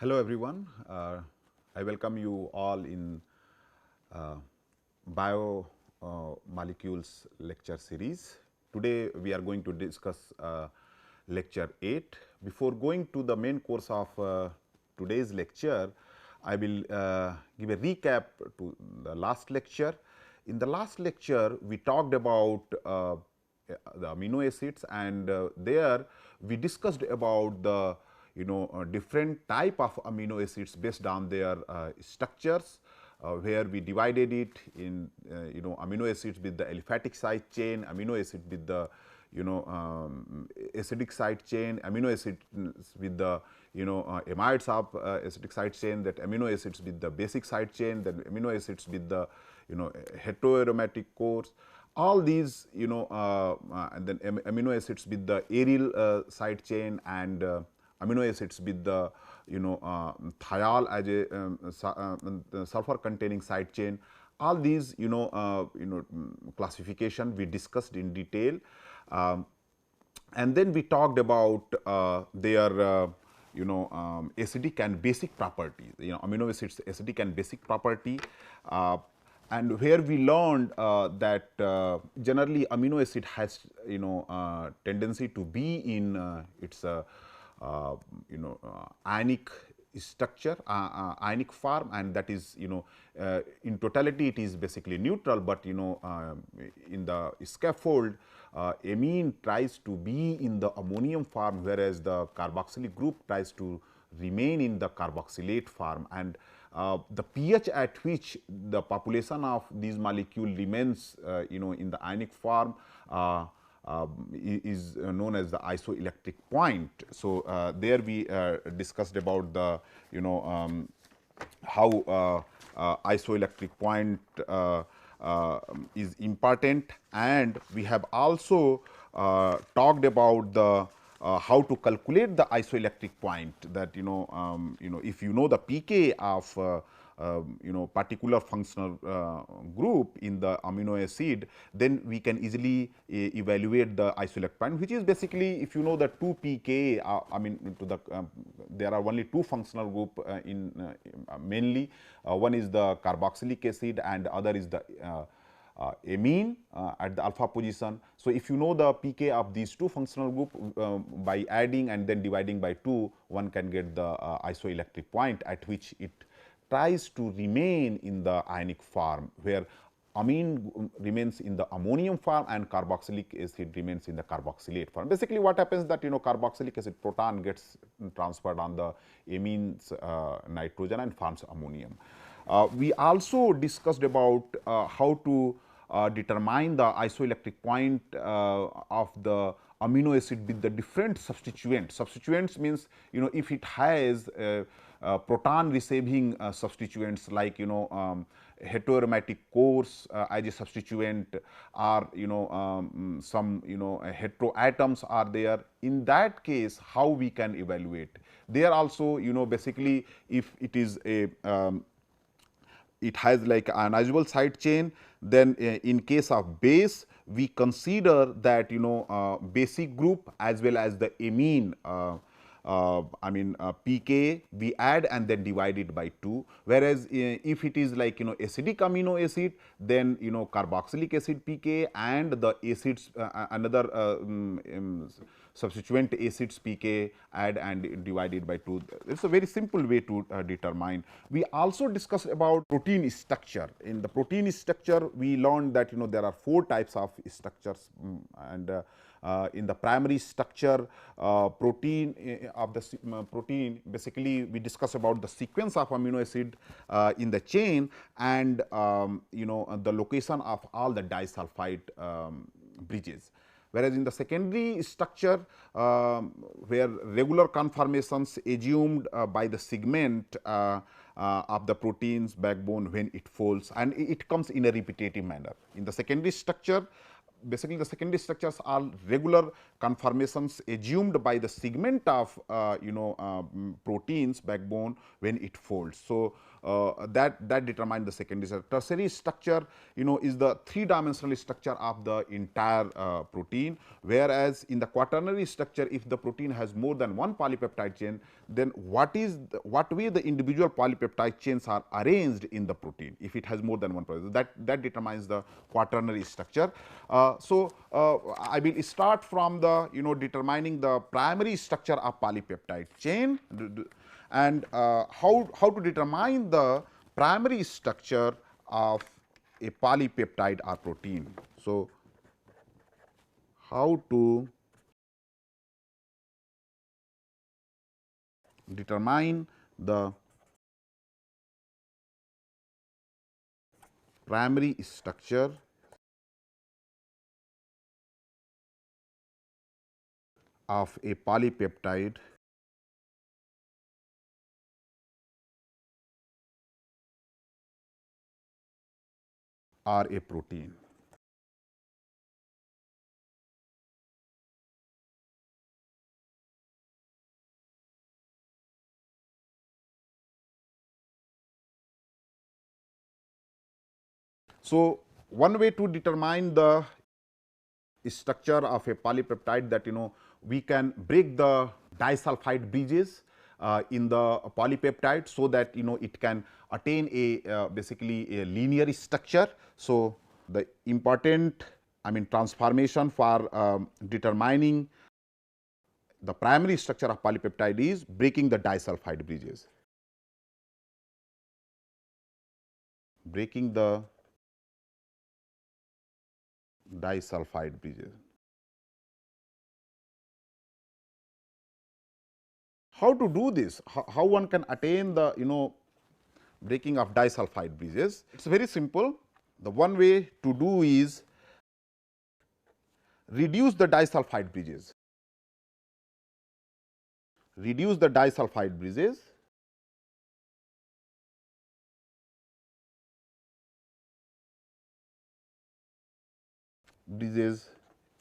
Hello everyone, I welcome you all in uh, Biomolecules lecture series. Today we are going to discuss lecture 8. Before going to the main course of today's lecture, I will give a recap to the last lecture. In the last lecture, we talked about the amino acids, and there we discussed about the different type of amino acids based on their structures, where we divided it in amino acids with the aliphatic side chain, amino acid with the acidic side chain, amino acids with the amides of acidic side chain, that amino acids with the basic side chain, then amino acids with the heteroaromatic cores. All these and then amino acids with the aryl side chain, and amino acids with the thiol as a sulfur containing side chain. All these classification we discussed in detail, and then we talked about their acidic and basic properties, amino acids acidic and basic property, and where we learned that generally amino acid has tendency to be in its ionic structure, ionic form, and that is in totality it is basically neutral, but in the scaffold amine tries to be in the ammonium form, whereas the carboxylic group tries to remain in the carboxylate form, and the pH at which the population of these molecule remains in the ionic form is known as the isoelectric point. So, there we discussed about the how isoelectric point is important, and we have also talked about the how to calculate the isoelectric point, that if you know the pK of particular functional group in the amino acid, then we can easily evaluate the isoelectric point, which is basically, if you know the 2 pK, I mean to the there are only 2 functional group in mainly, one is the carboxylic acid and the other is the amine at the alpha position. So, if you know the pK of these 2 functional group, by adding and then dividing by 2, one can get the isoelectric point at which it tries to remain in the ionic form, where amine remains in the ammonium form and carboxylic acid remains in the carboxylate form. Basically, what happens that carboxylic acid proton gets transferred on the amines nitrogen and forms ammonium. We also discussed about how to determine the isoelectric point of the amino acid with the different substituents. Substituents means if it has proton receiving substituents like heteroaromatic cores as a substituent, or some heteroatoms are there. In that case, how we can evaluate? There also basically, if it is a it has like ionizable side chain, then in case of base we consider that basic group as well as the amine pK we add and then divide it by 2, whereas if it is like acidic amino acid, then carboxylic acid pK and the acids another substituent acids pK add and divide it by 2. It is a very simple way to determine. We also discussed about protein structure. In the protein structure, we learned that there are 4 types of structures, and in the primary structure protein of the protein, basically we discuss about the sequence of amino acid in the chain, and the location of all the disulfide bridges. Whereas in the secondary structure, where regular conformations assumed by the segment of the protein's backbone when it folds, and it comes in a repetitive manner. In the secondary structure, basically the secondary structures are regular conformations assumed by the segment of proteins backbone when it folds. So, that determine the secondary structure. Tertiary structure, is the three-dimensional structure of the entire protein, whereas in the quaternary structure, if the protein has more than one polypeptide chain, then what way the individual polypeptide chains are arranged in the protein. If it has more than one polypeptide, that determines the quaternary structure. I will start from the determining the primary structure of polypeptide chain, and how to determine the primary structure of a polypeptide or protein. So, how to determine the primary structure of a polypeptide or a protein. So, one way to determine the structure of a polypeptide, that we can break the disulfide bridges in the polypeptide, so that it can attain a basically a linear structure. So, the important transformation for determining the primary structure of polypeptide is breaking the disulfide bridges. Breaking the disulfide bridges. How to do this? How one can attain the breaking of disulfide bridges? It is very simple. The one way to do is reduce the disulfide bridges. Reduce the disulfide bridges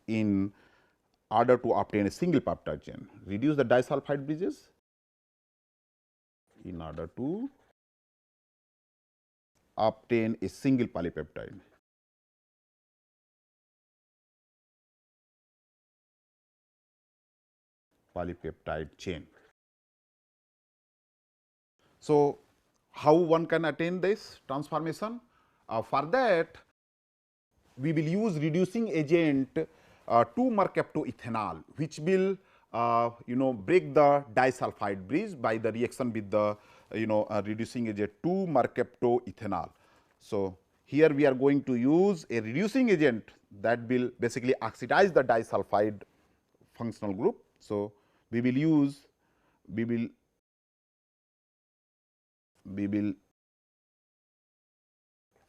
in order to obtain a single peptide chain. Reduce the disulfide bridges in order to obtain a single polypeptide. Polypeptide chain. So, how one can attain this transformation? For that, we will use reducing agent 2-mercaptoethanol, which will break the disulfide bridge by the reaction with the reducing agent 2-mercaptoethanol. So, here we are going to use a reducing agent that will basically oxidize the disulfide functional group. So, we will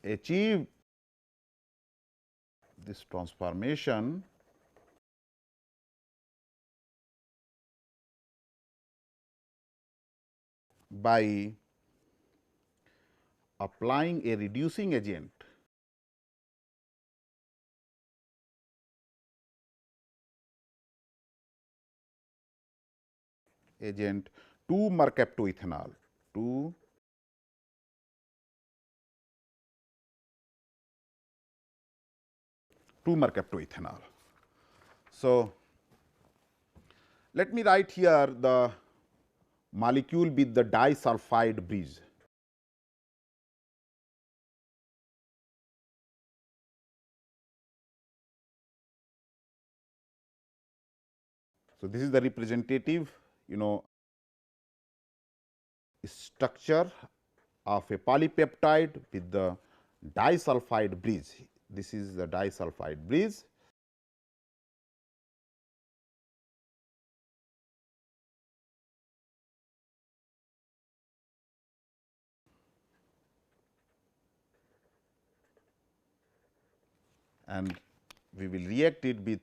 achieve this transformation by applying a reducing agent agent 2-mercaptoethanol 2-mercaptoethanol. So, let me write here the molecule with the disulfide bridge. So, this is the representative structure of a polypeptide with the disulfide bridge. This is the disulfide bridge. And we will react it with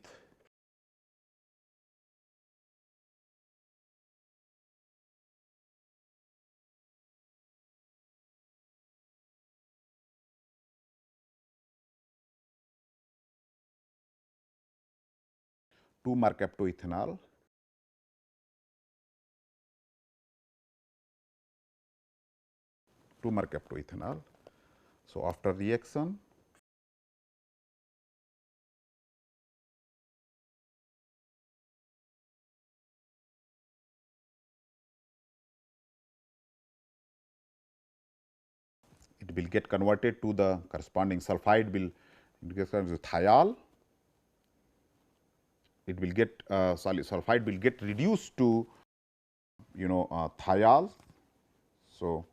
two mercaptoethanol 2 mercaptoethanol. So, after reaction, it will get converted to the corresponding sulphide will thiol. It will get sulphide will get reduced to thiol. So,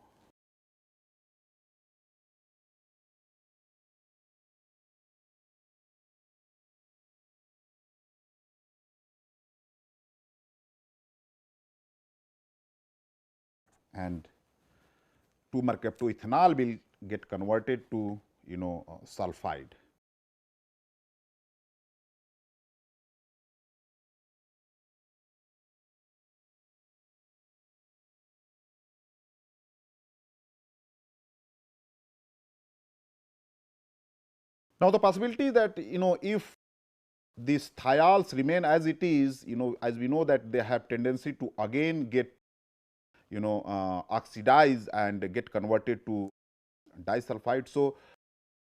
and 2 mercaptoethanol will get converted to sulphide. Now, the possibility that if these thiols remain as it is, as we know that they have tendency to again get oxidize and get converted to disulfide. So,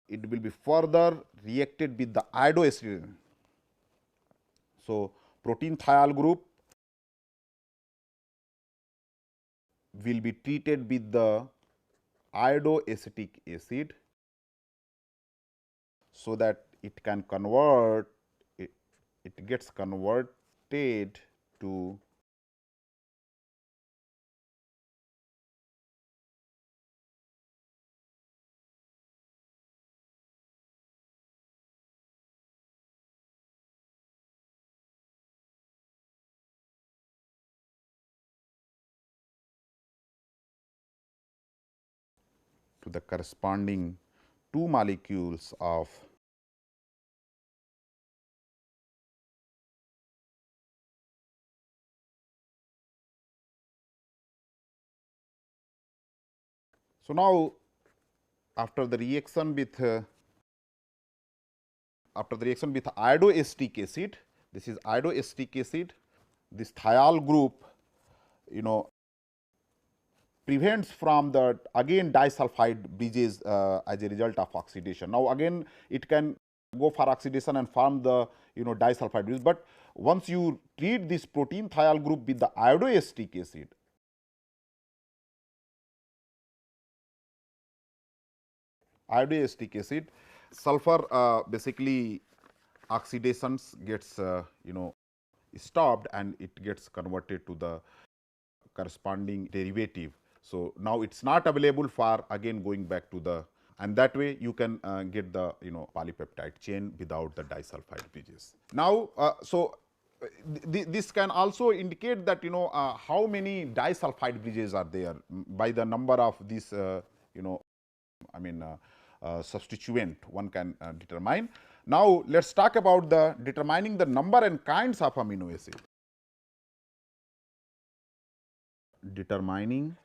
it will be further reacted with the iodoacetic. So, protein thiol group will be treated with the iodoacetic acid, so that it can convert it gets converted to the corresponding 2 molecules of So, now after the reaction with iodoacetic acid, this is iodoacetic acid, this thiol group prevents from the again disulfide bridges as a result of oxidation. Now, again it can go for oxidation and form the disulfide bridge, but once you treat this protein thiol group with the iodoacetic acid, sulfur basically oxidations gets stopped and it gets converted to the corresponding derivative. So, now it is not available for again going back to the, and that way you can get the polypeptide chain without the disulfide bridges. Now, this can also indicate that how many disulfide bridges are there by the number of these substituent one can determine. Now, let us talk about the determining the number and kinds of amino acid. Determining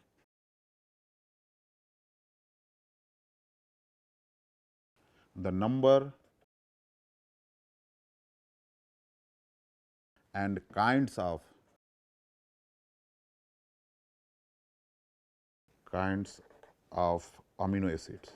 the number and kinds of amino acids.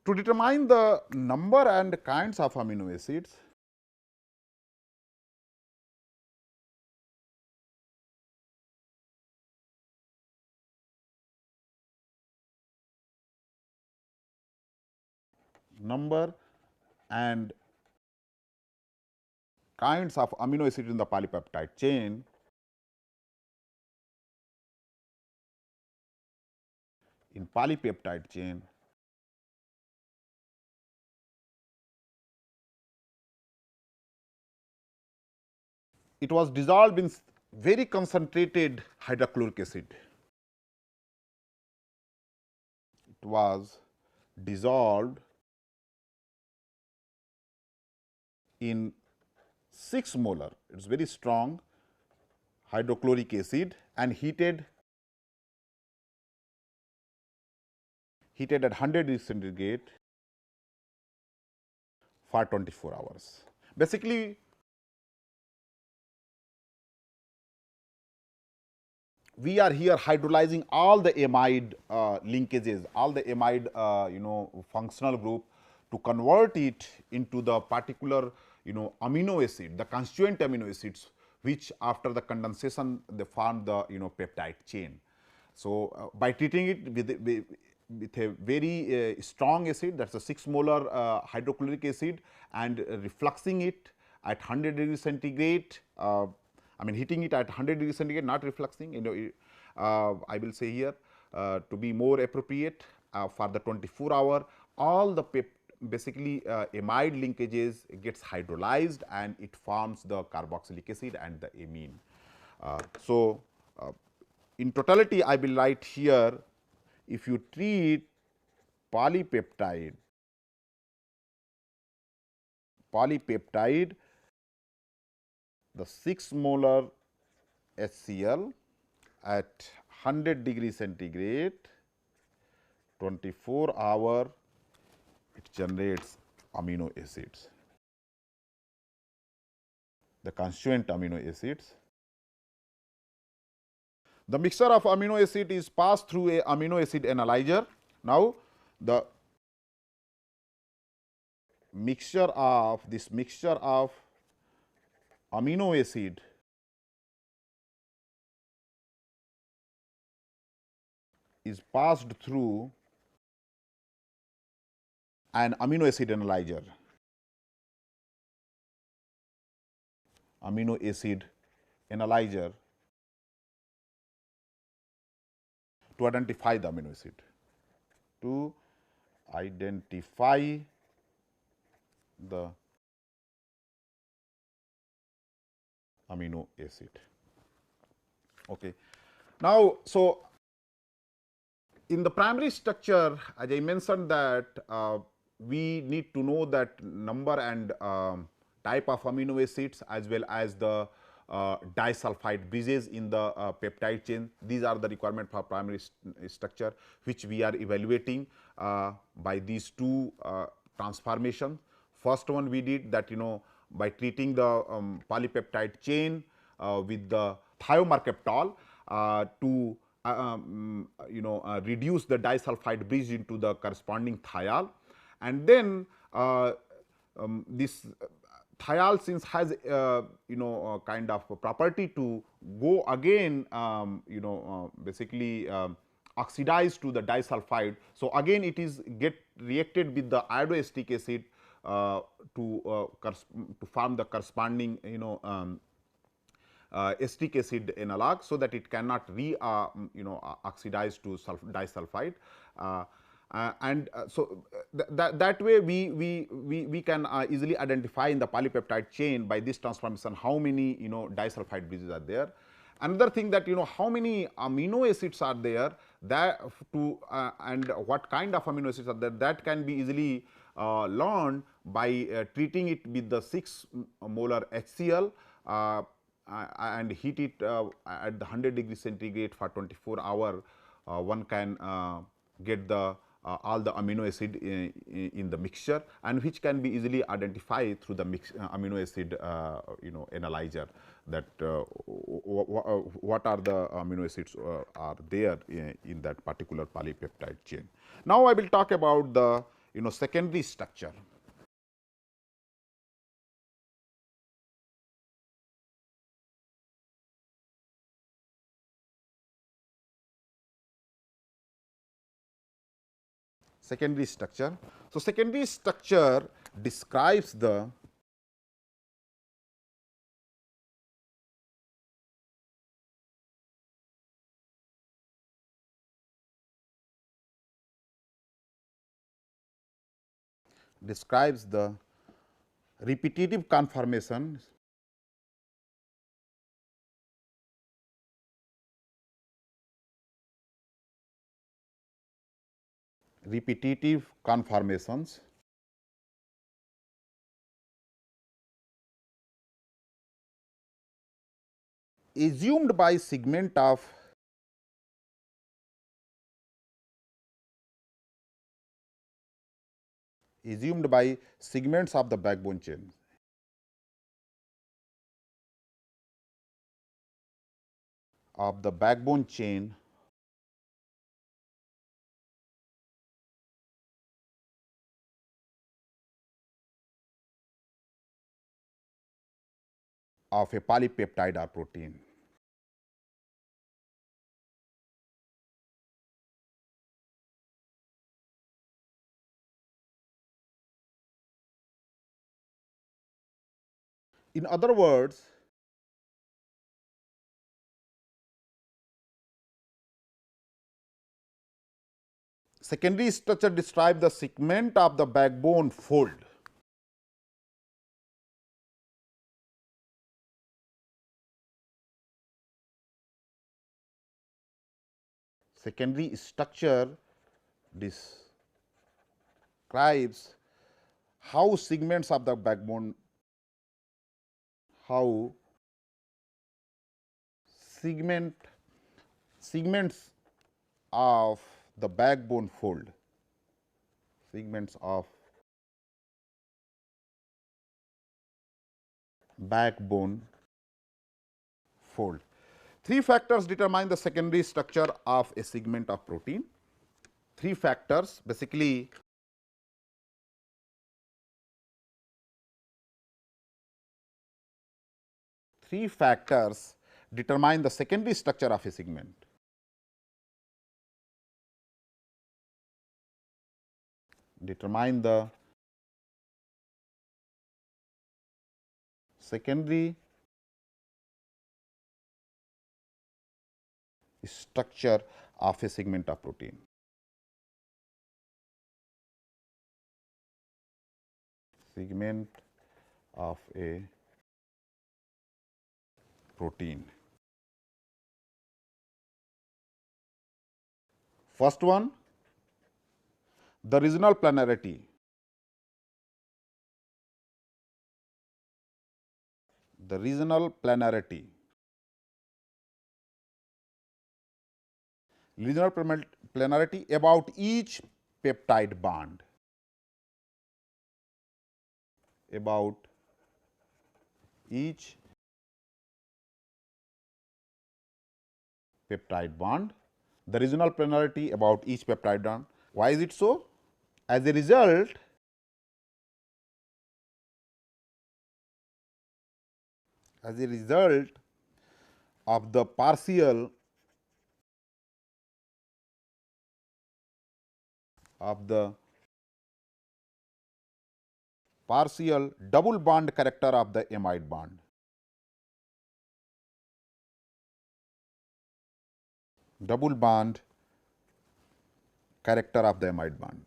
To determine the number and kinds of amino acids, number and kinds of amino acids in the polypeptide chain, in polypeptide chain, it was dissolved in very concentrated hydrochloric acid. It was dissolved in 6 molar, it is very strong hydrochloric acid and heated at 100 degree centigrade for 24 hours. Basically, we are here hydrolyzing all the amide linkages, all the amide functional group, to convert it into the particular amino acid, the constituent amino acids, which after the condensation they form the peptide chain. So, by treating it with a very strong acid, that is a 6 molar hydrochloric acid, and refluxing it at 100 degrees centigrade, I mean heating it at 100 degrees centigrade, not refluxing, I will say here to be more appropriate, for the 24-hour, all the basically amide linkages gets hydrolyzed and it forms the carboxylic acid and the amine. So, in totality, I will write here, if you treat polypeptide the 6 molar HCl at 100 degree centigrade, 24-hour, it generates amino acids, the constituent amino acids. The mixture of amino acid is passed through a amino acid analyzer. Now, the mixture of amino acid is passed through an amino acid analyzer. To identify the amino acid. To identify the amino acid. Okay. Now, so in the primary structure, as I mentioned that we need to know that number and type of amino acids, as well as the disulfide bridges in the peptide chain. These are the requirement for primary structure, which we are evaluating by these two transformations. First one we did that by treating the polypeptide chain with the thiomercaptol to reduce the disulfide bridge into the corresponding thiol, and then this thiol, since has kind of a property to go again basically oxidize to the disulfide. So, again it is get reacted with the iodoacetic acid to form the corresponding acetic acid analog, so that it cannot oxidize to disulfide. So, that way we can easily identify in the polypeptide chain by this transformation how many disulfide bridges are there. Another thing that how many amino acids are there, that and what kind of amino acids are there, that can be easily learned by treating it with the 6 molar HCl and heat it at the 100 degree centigrade for 24-hour. One can get the all the amino acid in the mixture, and which can be easily identified through the amino acid analyzer, that what are the amino acids are there in that particular polypeptide chain. Now, I will talk about the secondary structure. Secondary structure. So, secondary structure describes the repetitive conformation assumed by segment of assumed by segments of the backbone chain. Of the backbone chain of a polypeptide or protein. In other words, secondary structure describe the segment of the backbone fold. Secondary structure describes how segments of the backbone, how segments of the backbone fold, segments of backbone fold. Three factors determine the secondary structure of a segment of protein. Three factors basically determine the secondary structure of a segment. Determine the secondary structure of a segment of protein. Segment of a protein. First one, the regional planarity. The regional planarity. Regional planarity about each peptide bond. About each peptide bond. The regional planarity about each peptide bond. Why is it so? As a result, of the partial double bond character of the amide bond. Double bond character of the amide bond.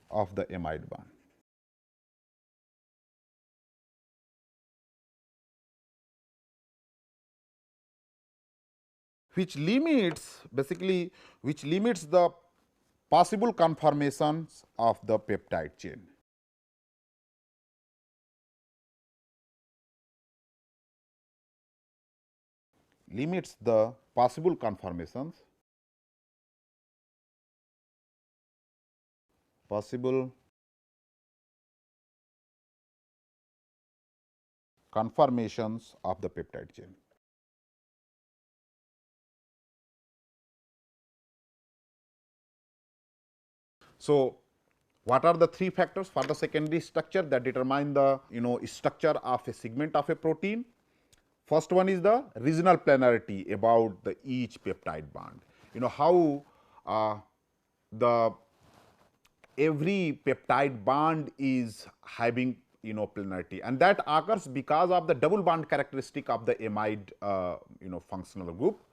Of the amide bond. Which limits the possible conformations of the peptide chain. Limits the possible conformations of the peptide chain. So, what are the three factors for the secondary structure that determine the structure of a segment of a protein? First one is the regional planarity about the each peptide bond. How the every peptide bond is having planarity, and that occurs because of the double bond characteristic of the amide functional group.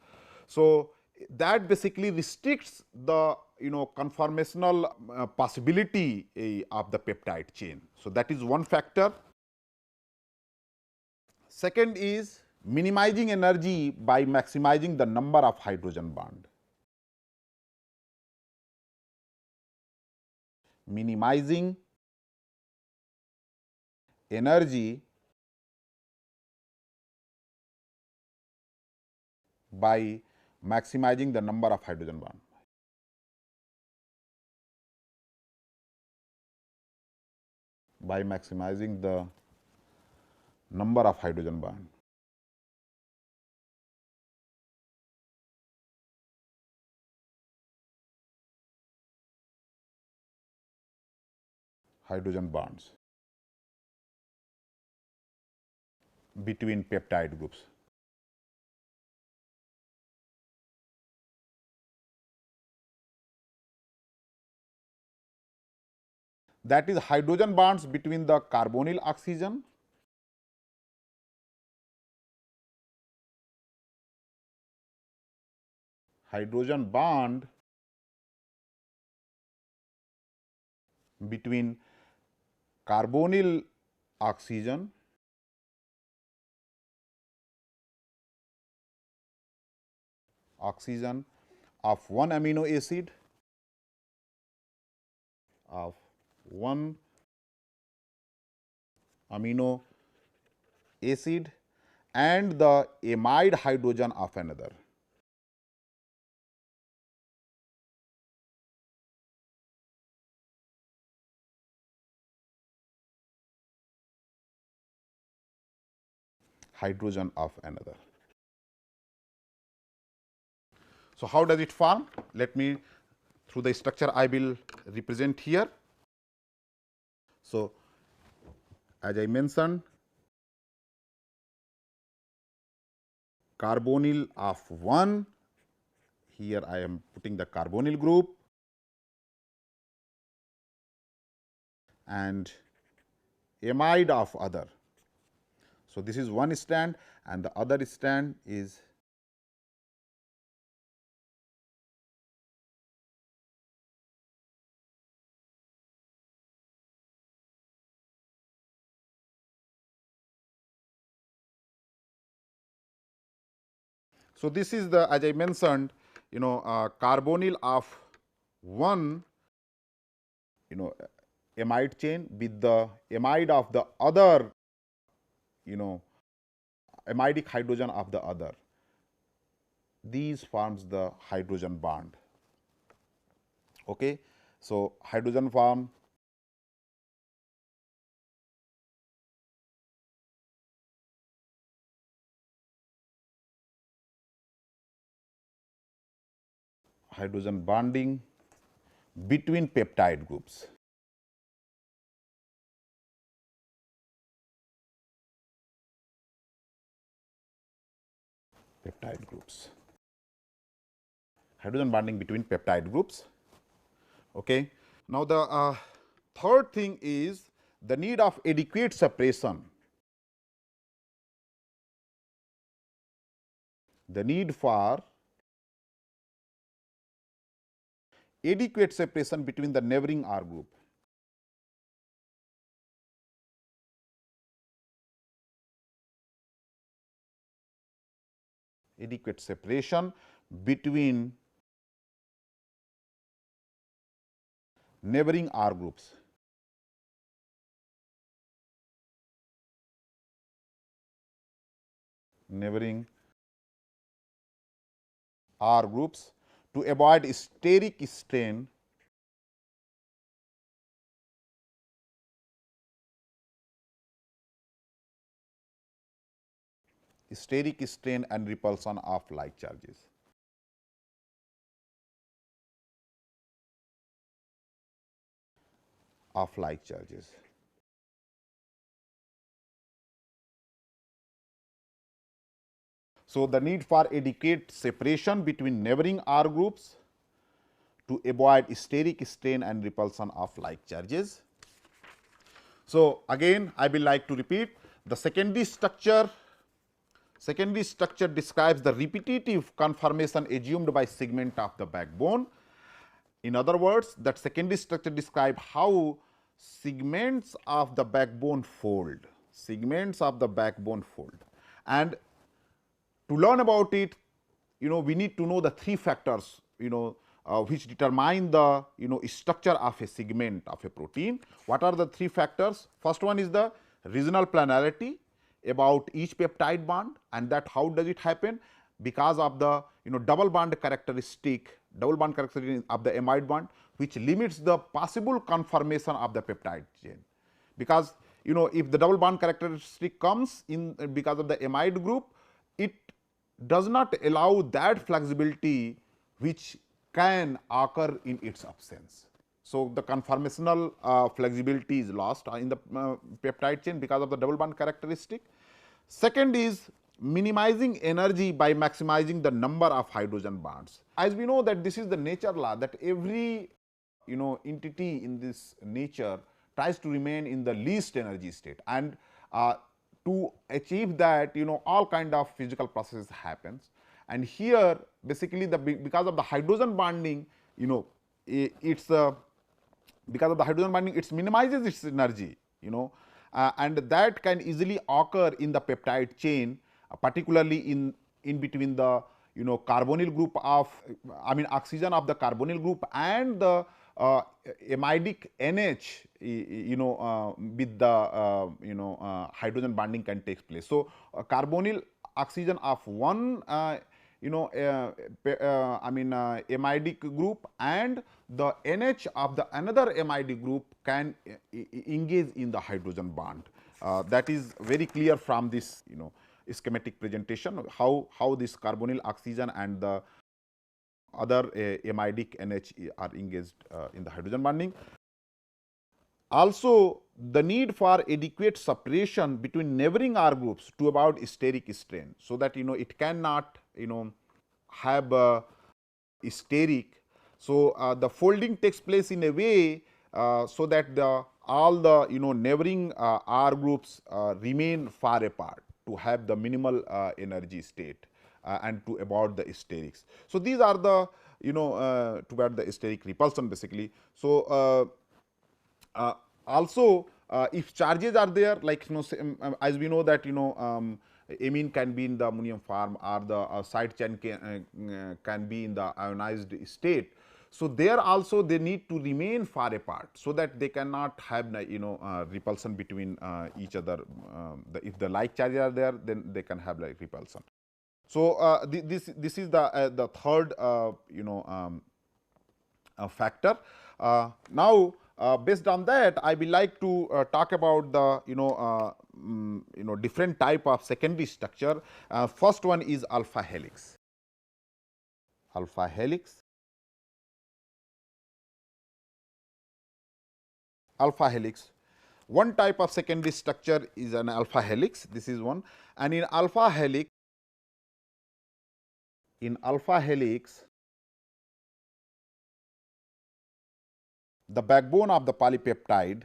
So, that basically restricts the conformational possibility of the peptide chain. So, that is one factor. Second is minimizing energy by maximizing the number of hydrogen bond. Minimizing energy by maximizing the number of hydrogen bond. by maximizing the number of hydrogen bond. Hydrogen bonds between peptide groups. That is hydrogen bonds between the carbonyl oxygen hydrogen bond between carbonyl oxygen of one amino acid and the amide hydrogen of another. Hydrogen of another. So, how does it form? Let me, through the structure I will represent here. So, as I mentioned, carbonyl of 1, here I am putting the carbonyl group, and amide of other. So, this is one strand and the other strand is so this is the, as I mentioned, carbonyl of 1 amide chain with the amide of the other amidic hydrogen of the other. These forms the hydrogen bond. Okay. So, hydrogen form hydrogen bonding between peptide groups. Peptide groups. Hydrogen bonding between peptide groups. Okay. Now, the third thing is the need of adequate separation. The need for adequate separation between the neighboring R group. Adequate separation between neighboring R groups. Neighboring R groups to avoid steric strain and repulsion of like charges. So, the need for adequate separation between neighboring R groups to avoid steric strain and repulsion of like charges. So, again I will like to repeat the secondary structure. Secondary structure describes the repetitive conformation assumed by segment of the backbone. In other words, that secondary structure describes how segments of the backbone fold, and to learn about it, we need to know the three factors, which determine the structure of a segment of a protein. What are the three factors? First one is the regional planarity about each peptide bond, and that how does it happen? Because of the double bond characteristic of the amide bond, which limits the possible conformation of the peptide chain. because if the double bond characteristic comes in because of the amide group, it does not allow that flexibility which can occur in its absence. So, the conformational flexibility is lost in the peptide chain because of the double bond characteristic. Second is minimizing energy by maximizing the number of hydrogen bonds. As we know that this is the nature law, that every entity in this nature tries to remain in the least energy state, and to achieve that all kind of physical processes happens. And here basically because of the hydrogen bonding, it's because of the hydrogen bonding, it minimizes its energy, and that can easily occur in the peptide chain, particularly in between the carbonyl group of oxygen of the carbonyl group and the amidic NH, with the hydrogen bonding can take place. So, carbonyl oxygen of one amidic group and the NH of the another amidic group can engage in the hydrogen bond. That is very clear from this schematic presentation, how this carbonyl oxygen and the other amidic NH are engaged in the hydrogen bonding. Also, the need for adequate separation between neighboring R groups to avoid steric strain, so that it cannot have a steric. So, the folding takes place in a way so that all the neighboring R groups remain far apart to have the minimal energy state and to avoid the sterics. So, these are the to avoid the steric repulsion basically. So, also if charges are there, like as we know that amine can be in the ammonium form, or the side chain can be in the ionized state. So, there also they need to remain far apart, so that they cannot have repulsion between each other. If the like charges are there, then they can have like repulsion. So, this is the third factor. Now, based on that, I will like to talk about the different type of secondary structure. First one is alpha helix. Alpha helix. Alpha helix. One type of secondary structure is an alpha helix. This is one, and in alpha helix, the backbone of the polypeptide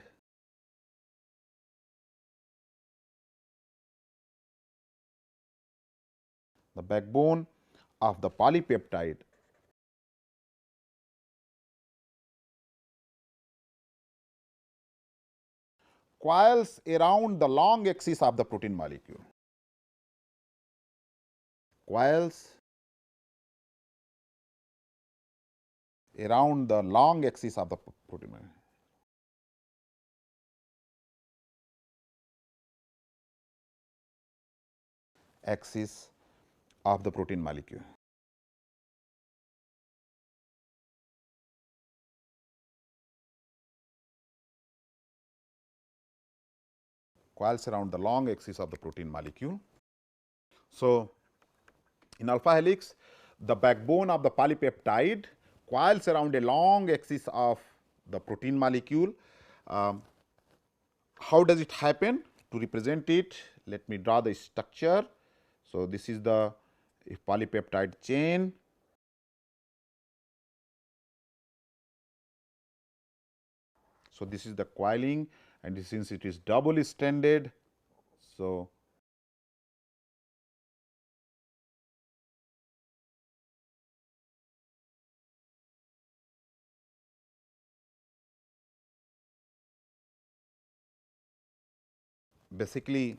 coils around the long axis of the protein molecule. Coils around the long axis of the protein molecule. Axis of the protein molecule. Coils around the long axis of the protein molecule. So, in alpha helix, the backbone of the polypeptide coils around a long axis of the protein molecule. How does it happen? To represent it, let me draw the structure. So, this is the polypeptide chain. So, this is the coiling, and since it is double stranded, so basically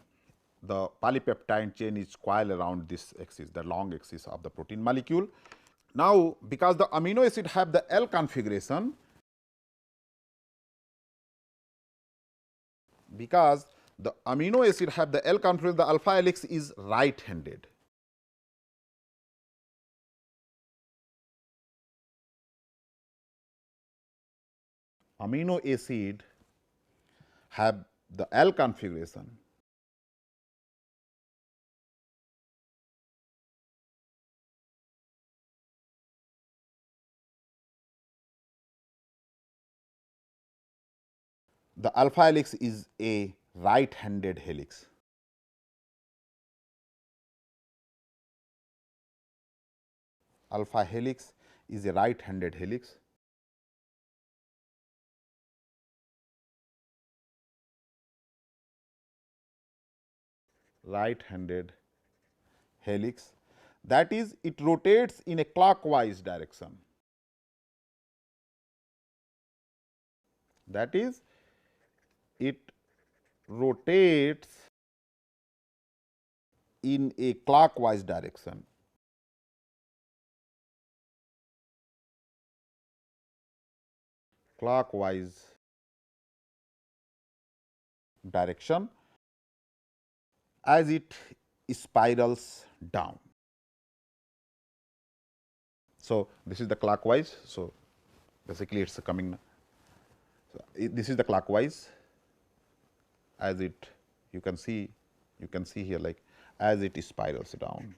the polypeptide chain is coiled around this axis, the long axis of the protein molecule. Now, because the amino acid have the L configuration, because the amino acid have the L configuration, the alpha helix is right handed. Amino acid have the L configuration. The alpha helix is a right-handed helix. Alpha helix is a right-handed helix. Right-handed helix, that is, it rotates in a clockwise direction. That is, it rotates in a clockwise direction. Clockwise direction as it spirals down. So, this is the clockwise. So, basically it is coming. So, this is the clockwise as it you can see here like as it spirals down.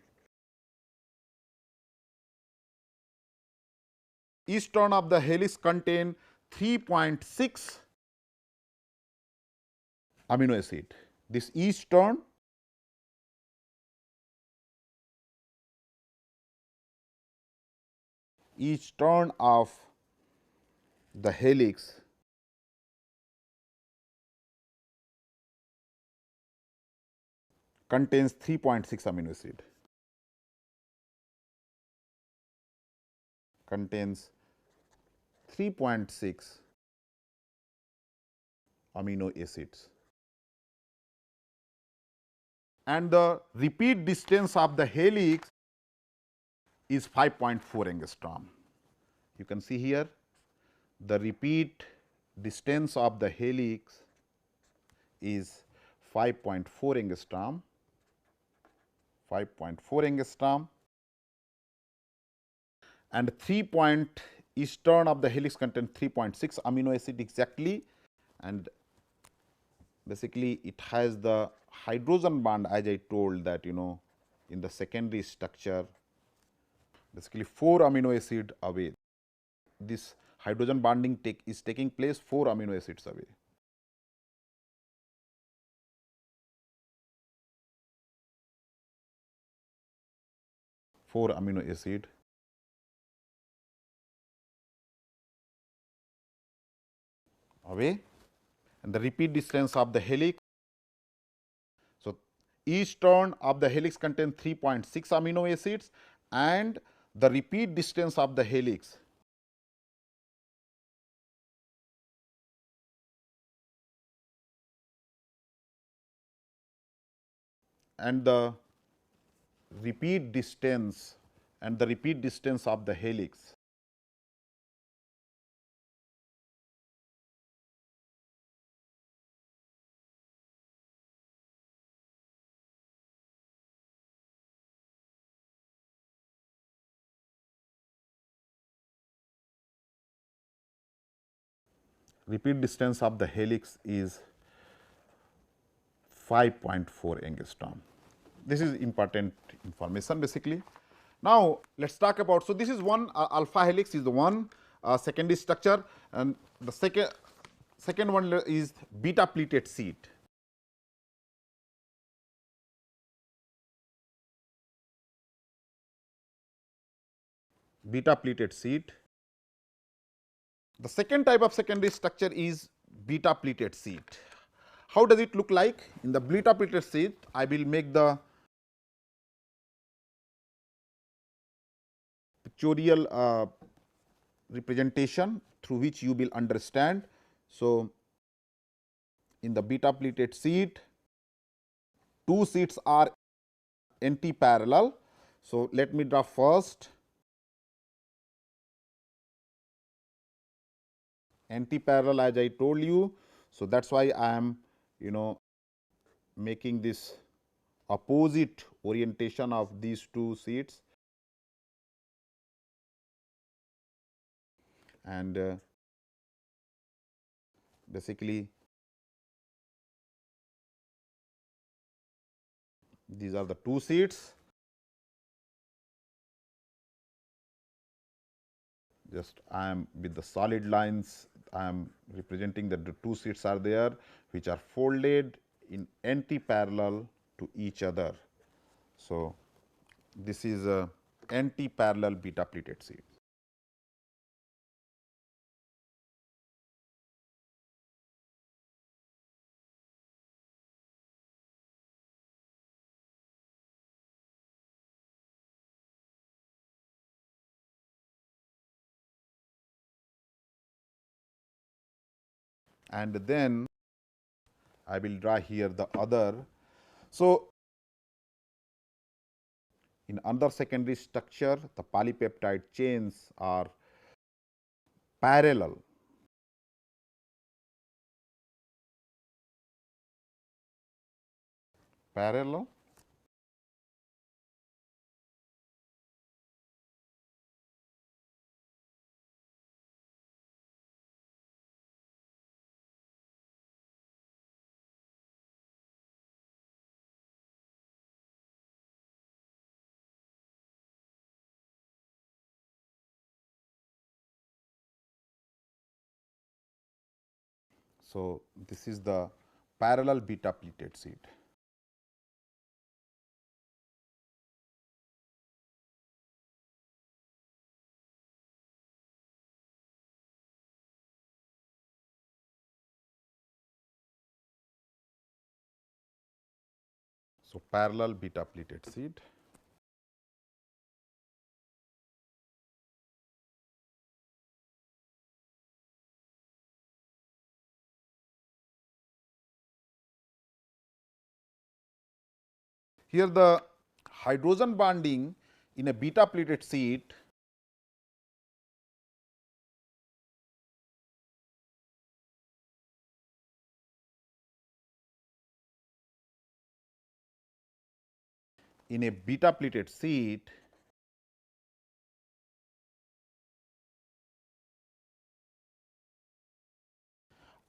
Each turn of the helix contain 3.6 amino acid. This each turn of the helix contains 3.6 amino acid. Contains 3.6 amino acids. And the repeat distance of the helix is 5.4 angstrom. You can see here the repeat distance of the helix is 5.4 angstrom, 5.4 angstrom, and each turn of the helix contains 3.6 amino acid exactly, and basically it has the hydrogen bond, as I told that in the secondary structure, basically 4 amino acid away. This hydrogen bonding is taking place 4 amino acids away. Four amino acid away, and the repeat distance of the helix. So, each turn of the helix contains 3.6 amino acids, and the repeat distance of the helix and the repeat distance of the helix is 5.4 angstrom. This is important information basically. Now, let us talk about, so this is one alpha helix is the one secondary structure, and the second one is beta pleated sheet. Beta pleated sheet. The second type of secondary structure is beta pleated sheet. How does it look like? In the beta pleated sheet, I will make the pictorial representation through which you will understand. So, in the beta pleated sheet, two sheets are anti-parallel. So, let me draw first anti-parallel as I told you. So, that is why I am making this opposite orientation of these two sheets, and basically These are the two seeds. Just I am with the solid lines, I am representing that the two seeds are there, which are folded in anti-parallel to each other. So, this is a anti-parallel beta pleated seed. And then I will draw here the other. So, in another secondary structure, the polypeptide chains are parallel. Parallel. So, this is the parallel beta pleated seed. So, parallel beta pleated seed. Here the hydrogen bonding in a beta pleated seed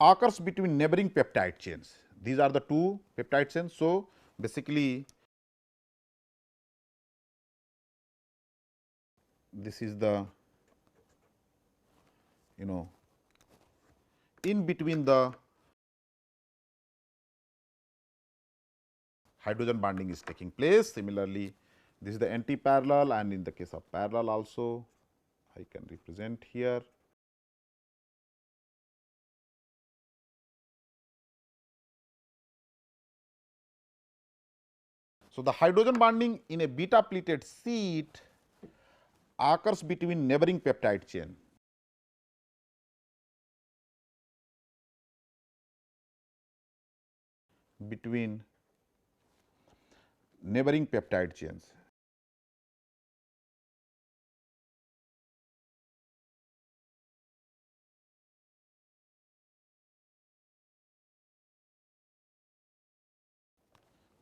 occurs between neighboring peptide chains. These are the two peptide chains. So, basically this is the in between the hydrogen bonding is taking place. Similarly, this is the anti-parallel, and in the case of parallel also I can represent here. So, the hydrogen bonding in a beta pleated seed occurs between neighboring peptide chain. Between neighboring peptide chains.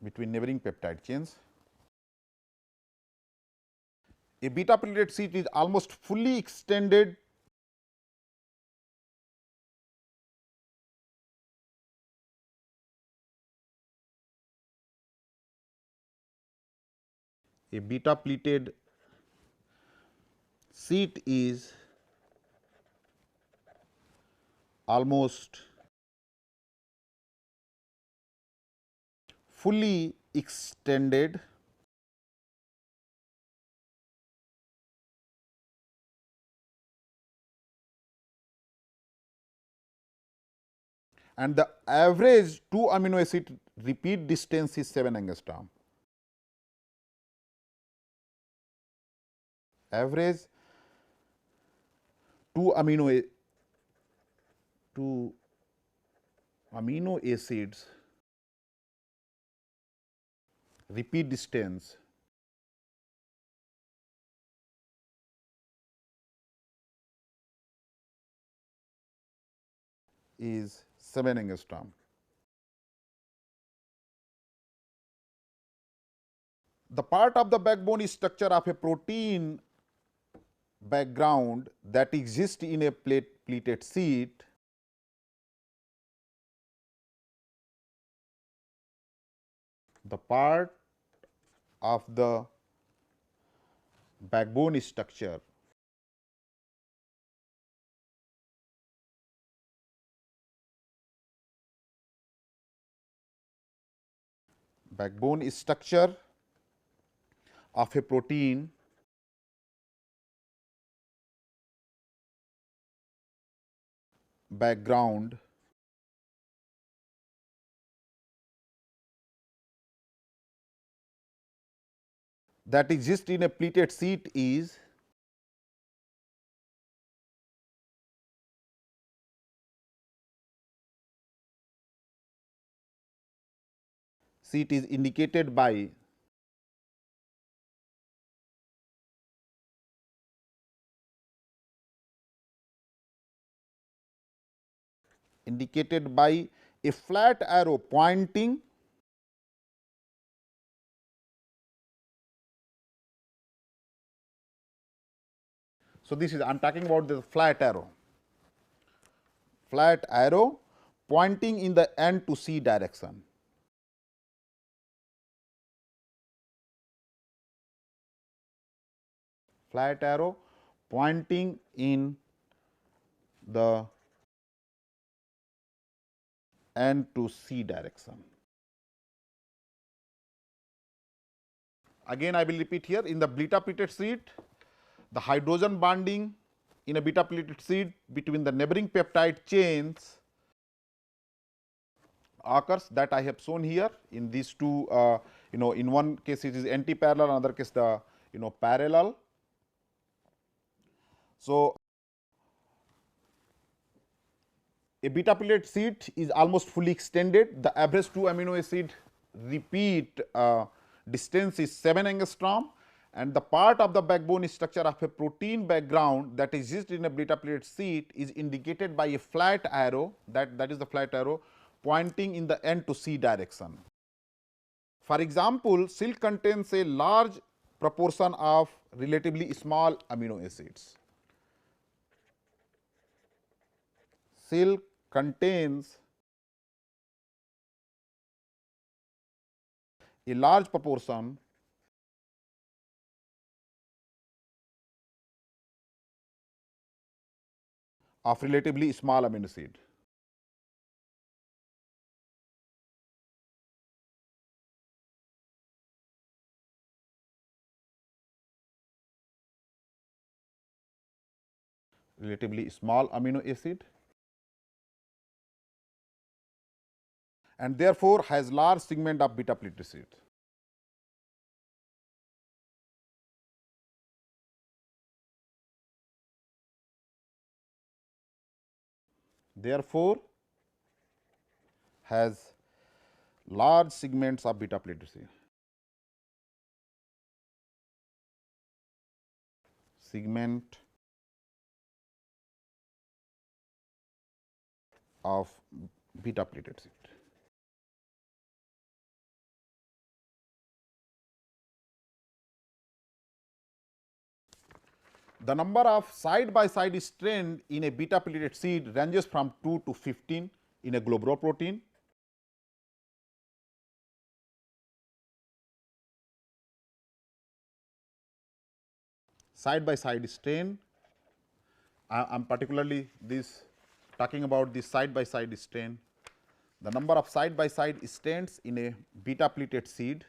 Between neighboring peptide chains. A beta pleated seed is almost fully extended a beta pleated seed is almost fully extended and the average 2 amino acid repeat distance is 7 angstrom. Average 2 amino acids repeat distance is 7 angstrom. The part of the backbone is structure of a protein background that exists in a pleated seed. The part of the backbone structure. Backbone structure of a protein background that exists in a pleated sheet is indicated by a flat arrow pointing so this is I am talking about the flat arrow pointing in the N to C direction. Flat arrow pointing in the N to C direction. Again I will repeat here, in the beta pleated sheet, the hydrogen bonding in a beta pleated sheet between the neighboring peptide chains occurs, that I have shown here in these two, in one case it is anti-parallel, another case the parallel. So, a beta pleated sheet is almost fully extended. The average 2 amino acid repeat distance is 7 angstrom, and the part of the backbone structure of a protein background that exists in a beta pleated sheet is indicated by a flat arrow, that is the flat arrow pointing in the N to C direction. For example, silk contains a large proportion of relatively small amino acids. Silk contains a large proportion of relatively small amino acid. Relatively small amino acid, and therefore has large segment of beta pleated sheet. Therefore, has large segments of beta pleated sheet. Segment of beta pleated sheet. The number of side by side strand in a beta pleated sheet ranges from 2 to 15 in a protein. Side by side strand, I am particularly talking about this side by side strand. The number of side by side strands in a beta pleated seed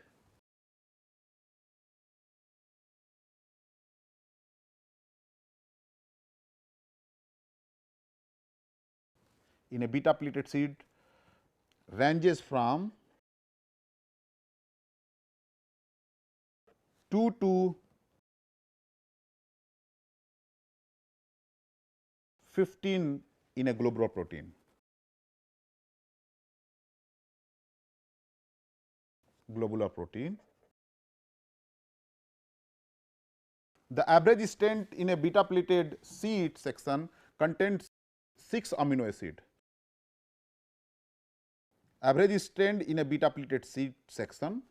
ranges from 2 to 15 in a protein. Globular protein. The average strand in a beta pleated seed section contains 6 amino acid. Average strand in a beta pleated seed section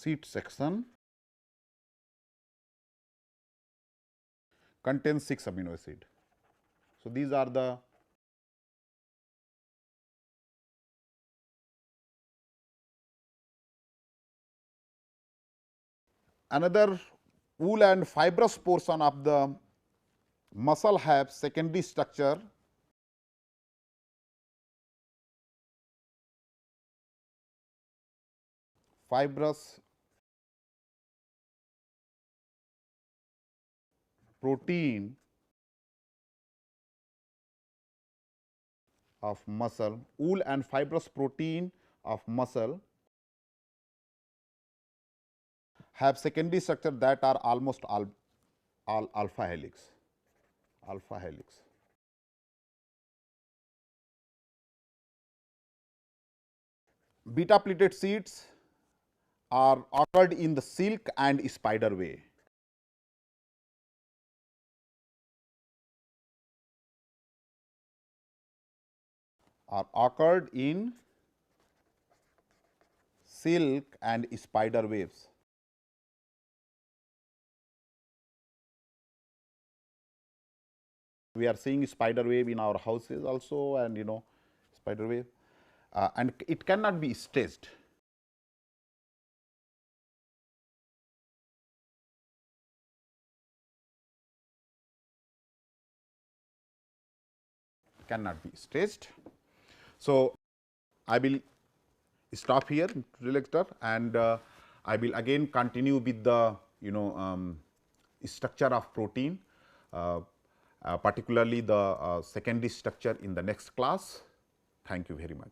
Sheet section contains 6 amino acid. So, these are the another wool and fibrous portion of the muscle have secondary structure fibrous protein of muscle, wool and fibrous protein of muscle have secondary structure that are almost all alpha helix, alpha helix. Beta pleated sheets are occurred in the silk and spider web. Are occurred in silk and spider webs. We are seeing spider web in our houses also, and spider web, and it cannot be stretched. Cannot be stretched. So, I will stop here lecture, and I will again continue with the structure of protein, particularly the secondary structure in the next class. Thank you very much.